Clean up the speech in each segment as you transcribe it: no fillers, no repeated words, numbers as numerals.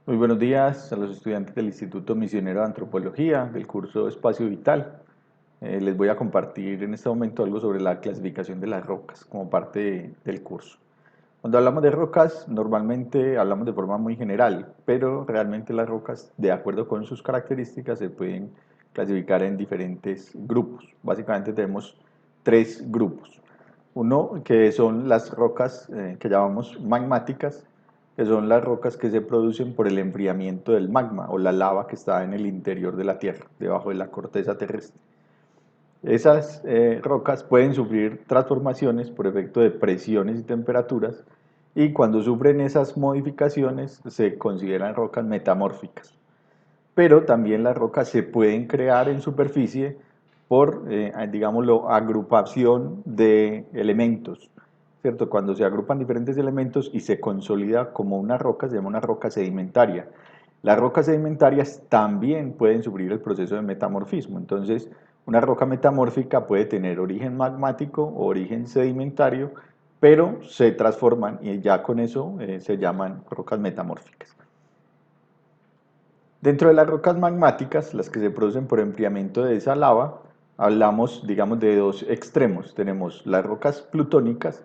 Muy buenos días a los estudiantes del Instituto Misionero de Antropología del curso Espacio Vital. Les voy a compartir en este momento algo sobre la clasificación de las rocas como parte del curso. Cuando hablamos de rocas, normalmente hablamos de forma muy general, pero realmente las rocas, de acuerdo con sus características, se pueden clasificar en diferentes grupos. Básicamente tenemos tres grupos. Uno que son las rocas que llamamos magmáticas, que son las rocas que se producen por el enfriamiento del magma o la lava que está en el interior de la Tierra, debajo de la corteza terrestre. Esas rocas pueden sufrir transformaciones por efecto de presiones y temperaturas, y cuando sufren esas modificaciones se consideran rocas metamórficas. Pero también las rocas se pueden crear en superficie por, digámoslo, agrupación de elementos, ¿cierto? Cuando se agrupan diferentes elementos y se consolida como una roca, se llama una roca sedimentaria. Las rocas sedimentarias también pueden sufrir el proceso de metamorfismo. Entonces, una roca metamórfica puede tener origen magmático o origen sedimentario, pero se transforman y ya con eso se llaman rocas metamórficas. Dentro de las rocas magmáticas, las que se producen por enfriamiento de esa lava, hablamos, digamos, de dos extremos. Tenemos las rocas plutónicas,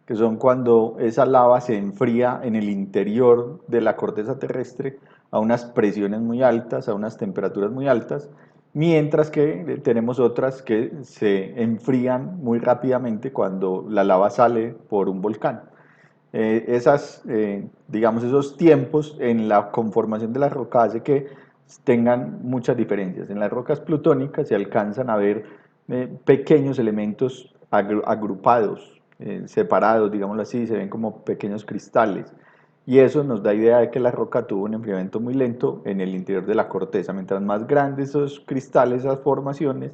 que son cuando esa lava se enfría en el interior de la corteza terrestre a unas presiones muy altas, a unas temperaturas muy altas, mientras que tenemos otras que se enfrían muy rápidamente cuando la lava sale por un volcán. Digamos, esos tiempos en la conformación de la roca hace que tengan muchas diferencias. En las rocas plutónicas se alcanzan a ver pequeños elementos agrupados, separados, digámoslo así, se ven como pequeños cristales. Y eso nos da idea de que la roca tuvo un enfriamiento muy lento en el interior de la corteza. Mientras más grandes esos cristales, esas formaciones,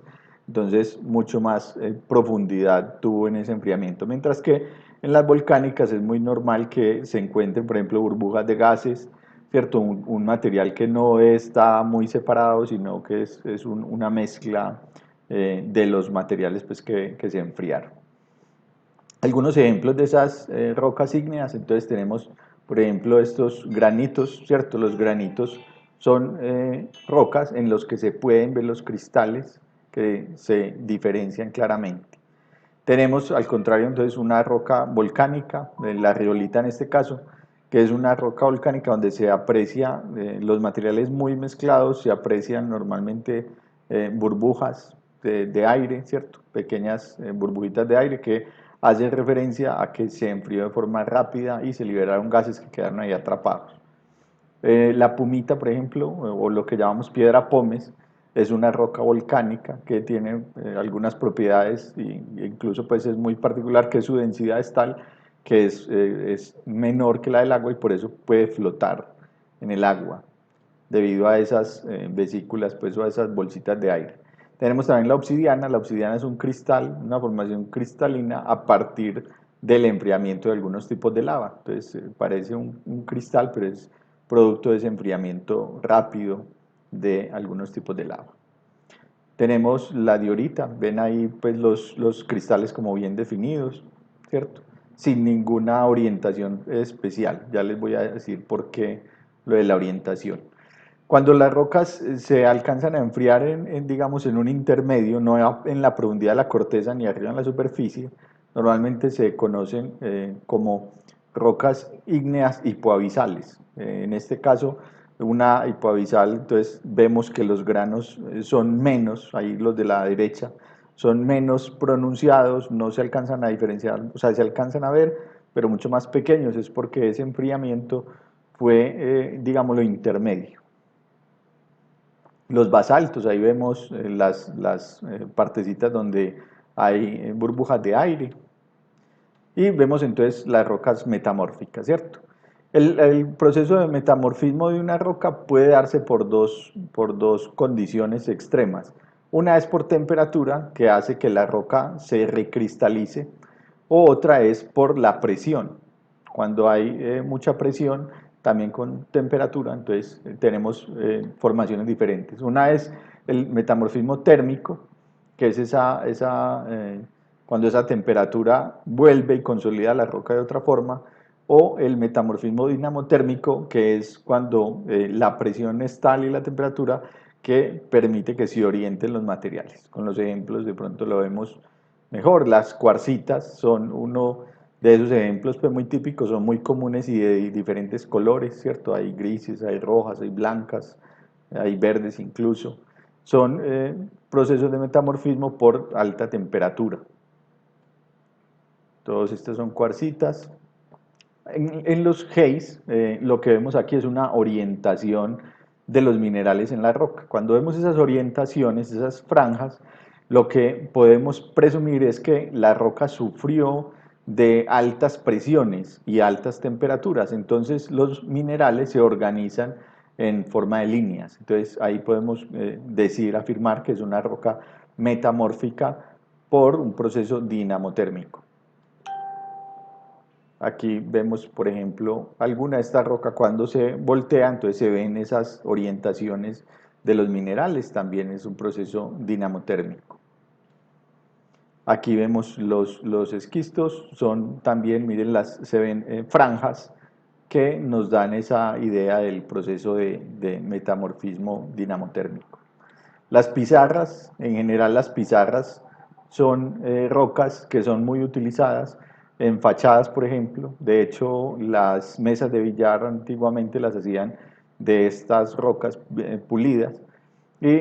entonces mucho más profundidad tuvo en ese enfriamiento. Mientras que en las volcánicas es muy normal que se encuentren, por ejemplo, burbujas de gases, ¿cierto? Un material que no está muy separado, sino que es una mezcla de los materiales pues, que se enfriaron. Algunos ejemplos de esas rocas ígneas, entonces tenemos, por ejemplo, estos granitos, ¿cierto? Los granitos son rocas en los que se pueden ver los cristales que se diferencian claramente. Tenemos, al contrario, entonces una roca volcánica, la riolita en este caso, que es una roca volcánica donde se aprecia los materiales muy mezclados, se aprecian normalmente burbujas de aire, ¿cierto? Pequeñas burbujitas de aire que hacen referencia a que se enfrió de forma rápida y se liberaron gases que quedaron ahí atrapados. La pumita, por ejemplo, o lo que llamamos piedra pómez, es una roca volcánica que tiene algunas propiedades e incluso pues es muy particular que su densidad es tal que es menor que la del agua y por eso puede flotar en el agua debido a esas vesículas pues, o a esas bolsitas de aire. Tenemos también la obsidiana es un cristal, una formación cristalina a partir del enfriamiento de algunos tipos de lava. Entonces parece un cristal, pero es producto de ese enfriamiento rápido de algunos tipos de lava. Tenemos la diorita, ven ahí pues los cristales como bien definidos, ¿cierto? Sin ninguna orientación especial, ya les voy a decir por qué lo de la orientación. Cuando las rocas se alcanzan a enfriar digamos, en un intermedio, no en la profundidad de la corteza ni arriba en la superficie, normalmente se conocen como rocas ígneas hipoabisales. En este caso, una hipoabisal, entonces vemos que los granos son menos, ahí los de la derecha, son menos pronunciados, no se alcanzan a diferenciar, o sea, se alcanzan a ver, pero mucho más pequeños, es porque ese enfriamiento fue, digámoslo, intermedio. Los basaltos, ahí vemos las partecitas donde hay burbujas de aire, y vemos entonces las rocas metamórficas, ¿cierto? El proceso de metamorfismo de una roca puede darse por dos condiciones extremas. Una es por temperatura, que hace que la roca se recristalice, o otra es por la presión. Cuando hay mucha presión, también con temperatura, entonces tenemos formaciones diferentes. Una es el metamorfismo térmico, que es cuando esa temperatura vuelve y consolida la roca de otra forma, o el metamorfismo dinamotérmico, que es cuando la presión es tal y la temperatura que permite que se orienten los materiales. Con los ejemplos de pronto lo vemos mejor. Las cuarcitas son uno de esos ejemplos pues, muy típicos, son muy comunes y de diferentes colores, ¿cierto? Hay grises, hay rojas, hay blancas, hay verdes incluso. Son procesos de metamorfismo por alta temperatura. Todos estos son cuarcitas. En los haze, lo que vemos aquí es una orientación de los minerales en la roca. Cuando vemos esas orientaciones, esas franjas, lo que podemos presumir es que la roca sufrió de altas presiones y altas temperaturas. Entonces los minerales se organizan en forma de líneas. Entonces ahí podemos decir, afirmar que es una roca metamórfica por un proceso dinamotérmico. Aquí vemos, por ejemplo, alguna de estas rocas cuando se voltea, entonces se ven esas orientaciones de los minerales, también es un proceso dinamotérmico. Aquí vemos los esquistos, son también, miren, se ven franjas que nos dan esa idea del proceso de metamorfismo dinamotérmico. Las pizarras, en general las pizarras son rocas que son muy utilizadas en fachadas, por ejemplo. De hecho, las mesas de billar antiguamente las hacían de estas rocas pulidas. Y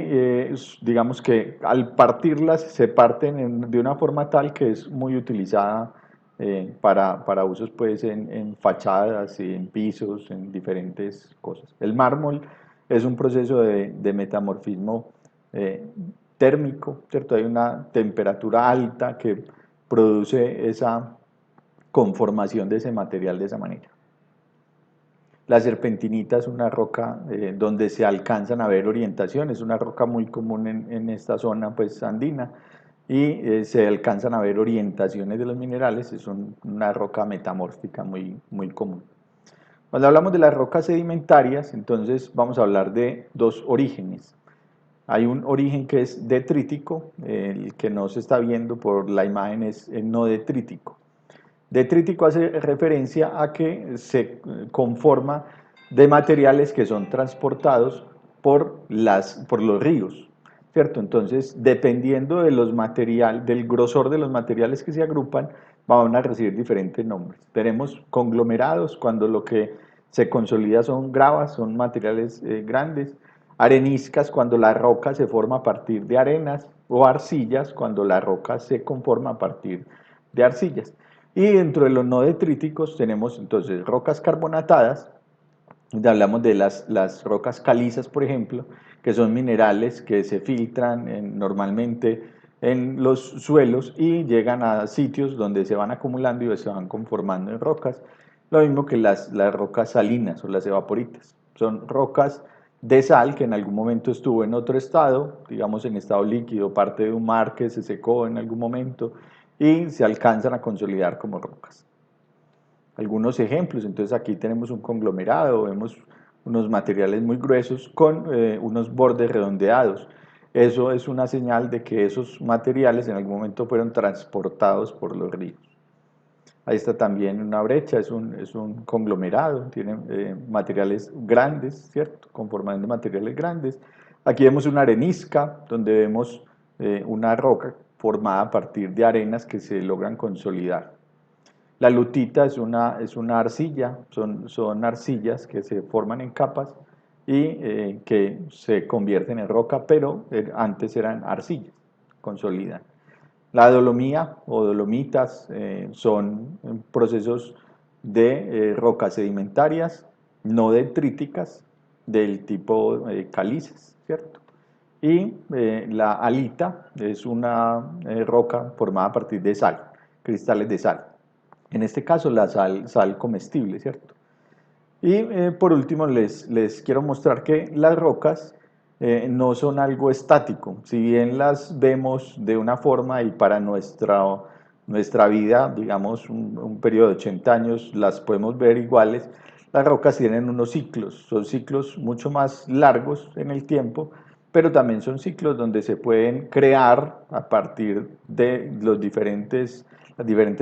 digamos que al partirlas se parten de una forma tal que es muy utilizada para usos pues, en fachadas, en pisos, en diferentes cosas. El mármol es un proceso de metamorfismo eh, térmico, ¿cierto? Hay una temperatura alta que produce esa conformación de ese material de esa manera. La serpentinita es una roca donde se alcanzan a ver orientaciones, es una roca muy común en esta zona pues, andina y se alcanzan a ver orientaciones de los minerales, es una roca metamórfica muy común. Cuando hablamos de las rocas sedimentarias, entonces vamos a hablar de dos orígenes. Hay un origen que es detrítico, el que no se está viendo por la imagen es no detrítico. Detrítico hace referencia a que se conforma de materiales que son transportados por los ríos, ¿cierto? Entonces, dependiendo de del grosor de los materiales que se agrupan, van a recibir diferentes nombres. Tenemos conglomerados, cuando lo que se consolida son gravas, son materiales grandes. Areniscas, cuando la roca se forma a partir de arenas, o arcillas, cuando la roca se conforma a partir de arcillas. Y dentro de los no detríticos tenemos entonces rocas carbonatadas, donde hablamos de las rocas calizas, por ejemplo, que son minerales que se filtran normalmente en los suelos y llegan a sitios donde se van acumulando y se van conformando en rocas. Lo mismo que las rocas salinas o las evaporitas. Son rocas de sal que en algún momento estuvo en otro estado, digamos en estado líquido, parte de un mar que se secó en algún momento y se alcanzan a consolidar como rocas. Algunos ejemplos, entonces aquí tenemos un conglomerado, vemos unos materiales muy gruesos con unos bordes redondeados. Eso es una señal de que esos materiales en algún momento fueron transportados por los ríos. Ahí está también una brecha, es un conglomerado, tiene materiales grandes, ¿cierto? Conformando materiales grandes. Aquí vemos una arenisca, donde vemos una roca formada a partir de arenas que se logran consolidar. La lutita es una arcilla, son arcillas que se forman en capas y que se convierten en roca, pero antes eran arcillas, consolidan. La dolomía o dolomitas son procesos de rocas sedimentarias no detríticas del tipo calizas, ¿cierto? Y la alita es una roca formada a partir de sal, cristales de sal. En este caso la sal comestible, ¿cierto? Y por último les quiero mostrar que las rocas no son algo estático. Si bien las vemos de una forma y para nuestra vida, digamos un periodo de 80 años, las podemos ver iguales, las rocas tienen unos ciclos, son ciclos mucho más largos en el tiempo, pero también son ciclos donde se pueden crear a partir de las diferentes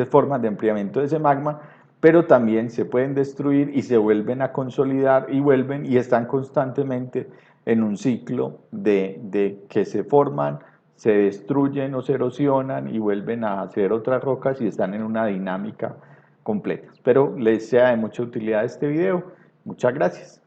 formas de enfriamiento de ese magma, pero también se pueden destruir y se vuelven a consolidar y vuelven y están constantemente en un ciclo de que se forman, se destruyen o se erosionan y vuelven a hacer otras rocas y están en una dinámica completa. Espero les sea de mucha utilidad este video. Muchas gracias.